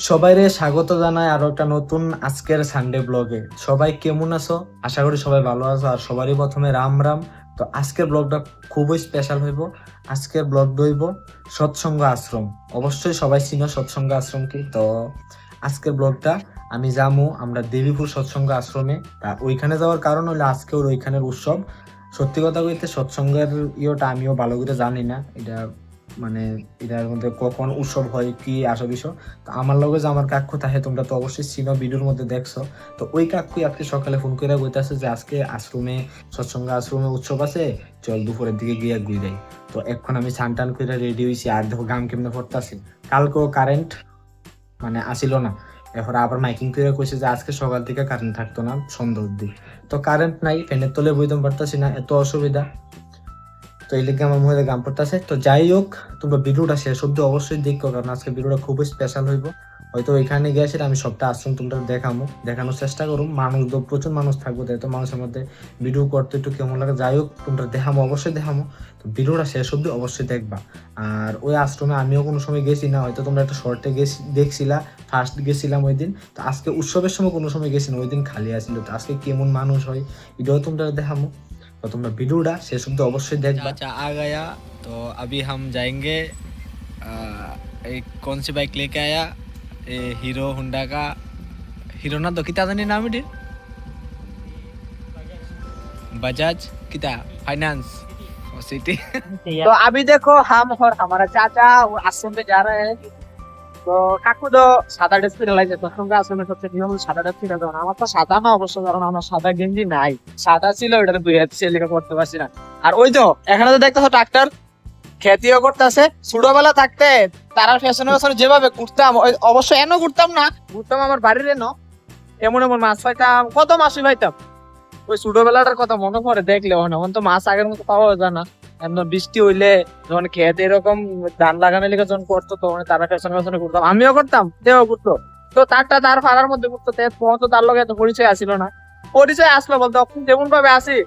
সবাইরে স্বাগত জানাই আরো একটা নতুন আজকের সানডে ব্লগে। সবাই কেমন আছো? আশা করি সবাই ভালো আছো। আর সবারই প্রথমে রাম রাম। তো আজকের ব্লগটা খুবই স্পেশাল হইব। আজকের ব্লগ হইব সৎসঙ্গ আশ্রম। অবশ্যই সবাই চিনো সৎসঙ্গ আশ্রম কি। তো আজকের ব্লগটা আমি যাবো আমরা দেবীপুর সৎসঙ্গ আশ্রমে। তা ওইখানে যাওয়ার কারণ হলো আজকে ওইখানের উৎসব। সত্যি কথা কইতে সৎসঙ্গের ইয়েটা আমিও ভালো করে জানি না। এটা মানে এটার মধ্যে কখন উৎসব হয় কি আসল বিষয়। তো আমার লগে যে আমার কাকু থাকে তোমরা তো অবশ্যই চিনো, ভিডিওর মধ্যে দেখছো। তো ওই কাকুই আজকে সকালে ফোন করে কইতাছে যে আজকে আশ্রমে সৎসঙ্গ আশ্রমে উৎসব আছে, চল দুপুরের দিকে গিয়ে ঘুরাই। তো এখন আমি স্নান টান করে রেডি হয়েছি। আর দেখো গাম কেমনে পড়তাছি। কালকেও কারেন্ট মানে আসিল না। এরপর আবার মাইকিং করে কইছে যে আজকে সকাল থেকে কারেন্ট থাকতো না সন্ধ্যা অব্দি। তো কারেন্ট নাই, ফ্যানের তলে বইতে পারতাছি না, এত অসুবিধা। তো এই লিগে আমার মুখে গাম পড়তেছে। তো যাই হোক, তোমরা ভিডিওটা শেষ অব্দি অবশ্যই দেখো, কারণ আজকে ভিডিওটা খুবই স্পেশাল হইব। হয়তো এখানে গিয়েছি আমি সবটা আশ্রম তোমরা দেখানোর চেষ্টা করুম। মানুষ তো প্রচুর মানুষ থাকবো, তাই তো মানুষের মধ্যে ভিডিও করতে একটু কেমন লাগে। যাই হোক, তোমরা দেখামো, অবশ্যই দেখামো। তো ভিডিওটা শেষ অব্দি অবশ্যই দেখবা। আর ওই আশ্রমে আমিও কোনো সময় গেছি না, হয়তো তোমরা একটা শর্টে দেখছিলা। ফার্স্ট গেছিলাম ওই দিন। তো আজকে উৎসবের সময় কোনো সময় গেছি না, ওই দিন খালি আসছিল। তো আজকে কেমন মানুষ হয় এটাও তোমরা দেখামো। तो तुम वीडियोটা শেষ অবধি অবশ্যই দেখবা। चाचा आ गया तो अभी हम जाएंगे। एक कौन सी बाइक लेके आया? हीरो होंडा का। हीरो ना तो कितना जानी नाम है? बजाज कितना फाइनेंस और सिटी। तो अभी देखो हम और हमारा चाचा वो आश्रम पे जा रहे हैं। তো কাকু তো সাদা ড্রেস পরে লাগছে, তখন আসলে সবচেয়ে নিয়ম হলো সাদা ড্রেস পরে দেওয়া। আমার তো সাদা না অবশ্য, কারণ আমার সাদা গেঞ্জি নাই। সাদা ছিল, ওটাতে দুই হাত ছিল, লেখা করতে পারছি না। আর ওই তো এখানে তো দেখতেছো ট্রাক্টর খেতিও করতেছে। ছোটবেলা থাকতে তারা ফ্যাশনে ফ্যাশনে যেভাবে ঘুরতাম, অবশ্য এনো ঘুরতাম না, ঘুরতাম আমার বাড়ির এনো। এমন এমন মাছ পাইতাম, কত মাছই পাইতাম। ওই ছোটবেলাটার কথা মনে পড়ে দেখলে এখন তো মাছ আগের মতো পাওয়া যায় না। এমন বৃষ্টি হইলে যখন খেতে এরকম ধান লাগানোর লেগে যখন করতো, তখন তারা পেছনে পেছনে ঘুরতাম, আমিও করতাম, দেও ঘুরতো। তো তার ফাড়ার মধ্যে ঘুরতো, তখন তো তার লগে এত পরিচয় আসিল না। পরিচয় আসলো বলতে তখন যেমন ভাবে আসি,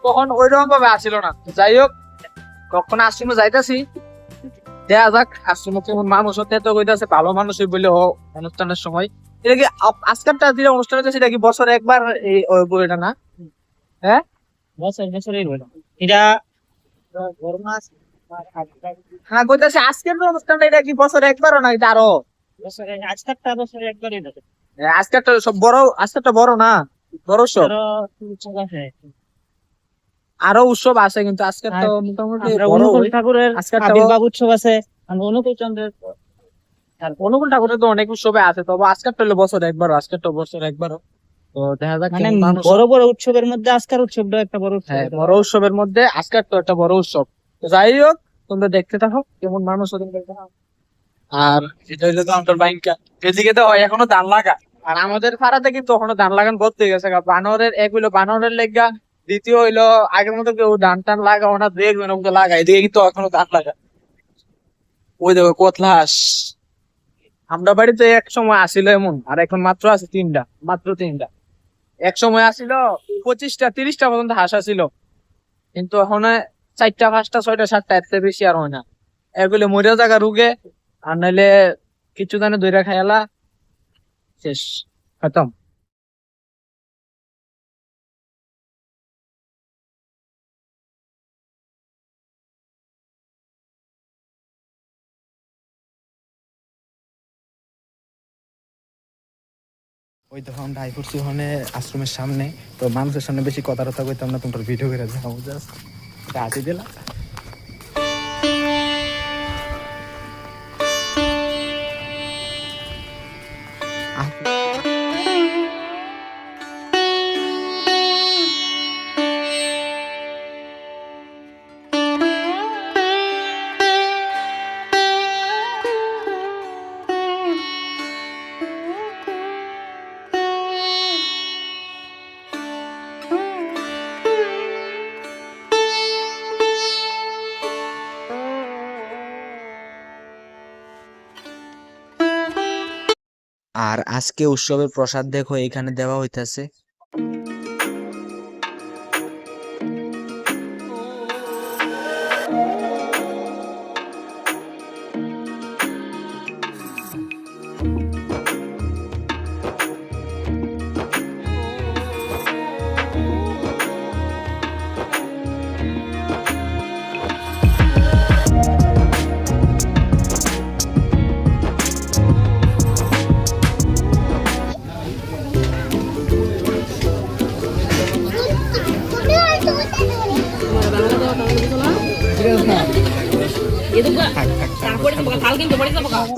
তখন ওই রকম ভাবে আসিল না। যাই হোক, কখন আশ্রমে যাইতাছি, দেখা যাক আশ্রমে কেমন মানুষ হতে। তো কইতাছে ভালো মানুষই বলে অনুষ্ঠানের সময়। এটা কি আজকালটা যে অনুষ্ঠান হচ্ছে, সেটা কি বছরে একবার এই বইটা না? হ্যাঁ, এটা হ্যাঁ কইতাছে আজকের যে অনুষ্ঠানটা, এটা কি বছরে একবারও না, এটা আরো আজকেরটা সব বড়, আজকেরটা বড় না, বড় উৎসব, আরো উৎসব আছে, কিন্তু আজকের তো মোটামুটি অনুকূল ঠাকুরের আবির্ভাব উৎসব আছে। অনুকূল চন্দ্রের অনুকূল ঠাকুরের তো অনেক উৎসবে আছে, তবে আজকেরটা হলো বছরে একবারও, আজকেরটা বছরে একবারও। তো দেখা যাক কেমন মানুষ। বড় বড় উৎসবের মধ্যে আজকের উৎসবটা একটা বড় উৎসব। হ্যাঁ, বড় উৎসবের মধ্যে আজকের তো একটা বড় উৎসব। তো যাই হোক, তোমরা দেখতে থাকো কেমন মানুষ ওদের দেখতে থাকো। আর এটা হইলো তো আমাদের বাইনকা, এদিকে তো হয় এখনো ধান লাগা। আর আমাদের পাড়াতে কিন্তু এখনো ধান লাগান করতে গেছে। বানরের এক হইলো বানরের লেগা, দ্বিতীয় হইলো আগের মতো কেউ ধান টান লাগাও না, দু একজনের মতো লাগায়, এদিকে কিন্তু এখনো ধান লাগা। ওই দেখো কোতলাস। আমরা বাড়িতে এক সময় আসিল এমন, আর এখন মাত্র আছে তিনটা, মাত্র তিনটা। এক সময় আসিল 25টা 30টা পর্যন্ত হাঁস আসিল, কিন্তু এখন 4টা 5টা 6টা 7টা, এর চেয়ে বেশি আর হয় না। এগুলো মরিয়া জায়গা রুগে, আর নাইলে কিছু জানে দইরা খাইলা, শেষ, খতম। ওই তো আমরা আই করছি ওখানে আশ্রমের সামনে। তো মানুষের সামনে বেশি কথা টথা কইতাম না, তোমরা ভিডিও করে দেখাবো জাস্ট। এটা হাসি দিলাম। আর আজকে উৎসবের প্রসাদ দেখো এখানে দেওয়া হইতাছে।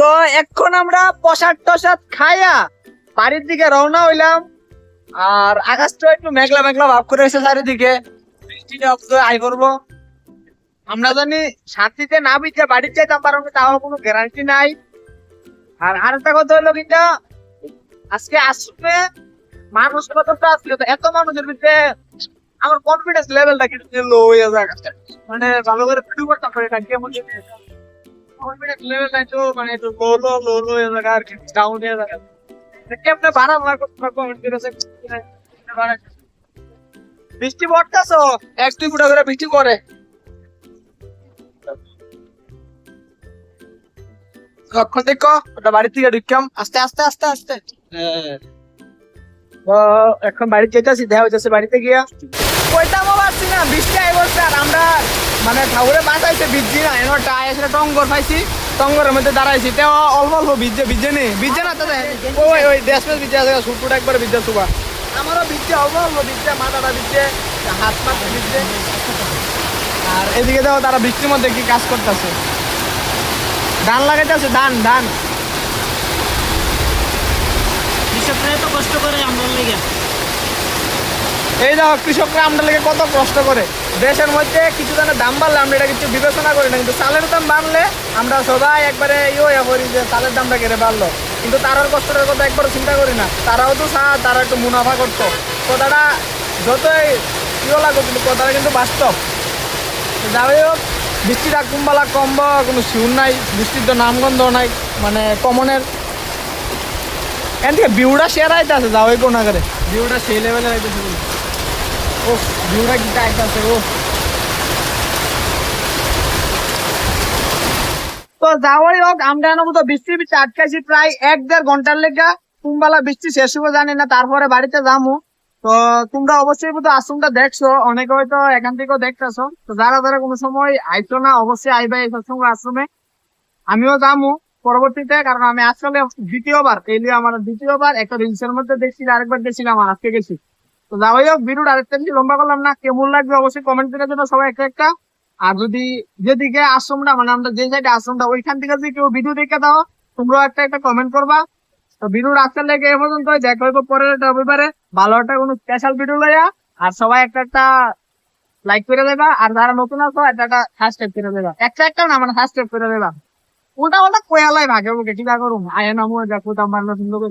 তো এখন আমরা প্রসাদ টসাদ খাইয়া বাড়ির দিকে রওনা হইলাম। আর আকাশটা একটু মেঘলা মেঘলা ভাব করে এসে চারিদিকে, বৃষ্টিটা আই করবো। আমরা জানি শান্তিতে না বিচে বাড়ির চাইতাম পারবো, তাও কোনো গ্যারান্টি নাই। আর আরেকটা কথা হলো কিনা, আজকে আসবে মানুষ কতটা আসলে, তো এত মানুষের ভিতরে আমার কনফিডেন্স লেভেলটা কিন্তু লো হয়ে যায়। মানে ভালো করে ভিডিও করতে পারি না, কেমন কনফিডেন্স লেভেলটা একটু মানে একটু লো হয়ে যায় আর কি, ডাউন হয়ে যায়। কেমনে বাড়াবো আর কনফিডেন্স বৃষ্টি পড়তেছ, এক দুই ফুটা করে বৃষ্টি পড়ে। কখন দেখো ওটা বাড়ি থেকে ঢুকলাম আস্তে আস্তে আস্তে আস্তে। এখন বাড়ি যেতেছি, দেখা হইতেছে বাড়িতে গিয়া। কইতামও পারছি না, বৃষ্টি আই বলছে। আর আমরা মানে ঠাকুরে বাঁচাইছে ভিজছি না, এনোটা এসে টঙ্গর পাইছি, টঙ্গরের মধ্যে দাঁড়াইছি, তেও অল্প অল্প ভিজে নেই, ভিজে না তাদের ওই দেশ মেশ ভিজে আছে, সুটুটা একবার ভিজে সুবা। আমারও ভিজছে, অল্প অল্প ভিজছে, মাথাটা ভিজছে, হাত মাথা ভিজছে। আর এদিকে দেখো তারা বৃষ্টির মধ্যে কি কাজ করতেছে, ধান লাগাইতেছে, ধান ধান। কৃষকরা তো কষ্ট করে আমরা লেগে। এই দেখো কৃষকরা আমরা লেগে কত কষ্ট করে। দেশের মধ্যে কিছু দানের দাম বাড়লে আমরা এটা কিছু বিবেচনা করি না, কিন্তু চালের দাম বাড়লে আমরা সবাই একবারে ইয়ে করি যে চালের দামটা কেড়ে বাড়লো, কিন্তু তারার কষ্টের কথা একবারও চিন্তা করি না। তারাও তো তারা একটু মুনাফা করতো। কথাটা যতই ইয়ে লাগো, কিন্তু কথাটা কিন্তু বাস্তব। যাই হোক, বৃষ্টিটা কুম্বালা কমব কোনো শিউর নাই, বৃষ্টির তো নামগন্ধ নাই, মানে কমনের এন থেকে ভিউটা শেয়ার আইতে আছে। যাও কোন আগে ভিউটা সেই লেভেলের আইতেছে, ও ভিউটা কি আইতেছে। ও তো যাওয়াই হোক, আমরা এর মতো বৃষ্টির পিছে আটকাইছি প্রায় 1-1.5 ঘন্টার লেগা। কুম্বালা বৃষ্টি শেষ হবো জানি না, তারপরে বাড়িতে যাবো। তো তোমরা অবশ্যই কিন্তু আশ্রমটা দেখছো, অনেকে হয়তো এখান থেকেও দেখতেছো। তো যারা যারা কোনো সময় আইছো না, অবশ্যই আইবা এই সৎসঙ্গ আশ্রমে। আমিও যাবো পরবর্তীতে, কারণ আমি আসলে দ্বিতীয়বার, এই নিয়ে আমার দ্বিতীয়বার। একটা রিলসের মধ্যে দেখছি, আরেকবার দেখছিলাম, আর আজকে গেছি। তো যাই হোক, ভিডিওটা আরেকটা বেশি লম্বা করলাম না, কেমন লাগবে অবশ্যই কমেন্ট করে দেবো সবাই একটা একটা। আর যদি যেদিকে আশ্রমটা মানে আমরা যে সাইডে আশ্রমটা, ওইখান থেকে যদি কেউ ভিডিও দেখে দাও, তোমরা একটা একটা কমেন্ট করবা। তো ভিডিওর আজকের লেগে এ পর্যন্ত, দেখা হইব পরের একটা রবিবারে ভালো একটা কোনো স্পেশাল ভিডিও লইয়া। আর সবাই একটা একটা লাইক করে দেবা, আর যারা নতুন আছো একটা একটা সাবস্ক্রাইব করে দেবা, একটা একটা না মানে সাবস্ক্রাইব করে দেবা। উল্টা উল্টা কোয়ালাই ভাগে বুকে কি করুম আয় নামো দেখো আমার নতুন লোক।